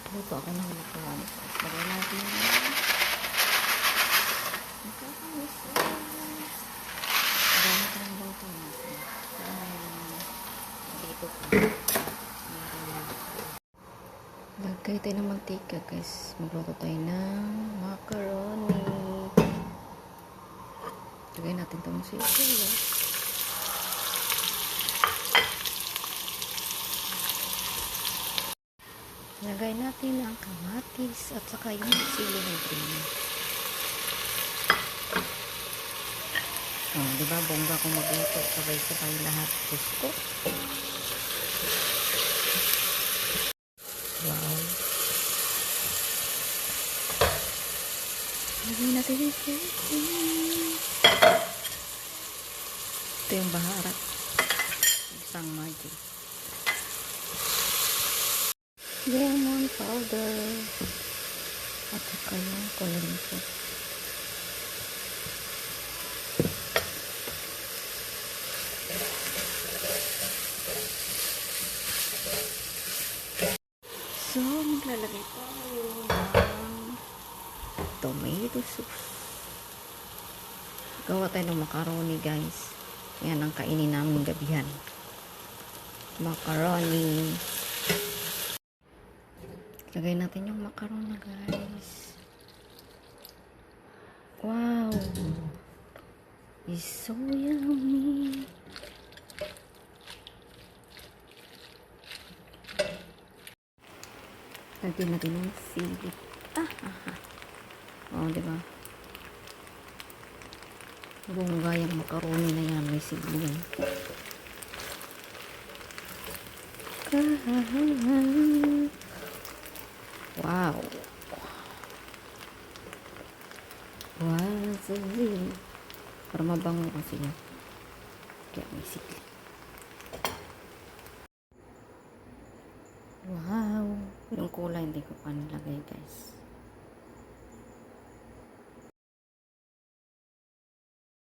Luto ako ng lutuan. Lagay natin gamit ng luto natin. Dito pa. Lagay tayo ng mantika, guys. Magluto tayo ng macaroni. Lagay natin itong sibuyas. Lagay natin ang kamatis at saka yung sili ng green. Oh, diba? Bongga kong magluto. Sabay-sabay lahat. Gusto. Wow. Lagay natin yung sili. Ito yung baharat. Isang magic. Lemon powder at saka yung coloring sauce. So, maglalagay tayo ng tomato sauce. Gawa tayo ng macaroni, guys. Yan ang kainin namin gabihan. Macaroni. Lagay natin yung macaroni, guys. Wow! It's so yummy! Lagyan natin yung sili. Oh, diba? Bongga yung macaroni na yan. May sili yan. Wow. Wow, sili. Para mabango kasi yun. Kaya may sili. Wow. Yung kulay hindi ko pa nilagay, guys.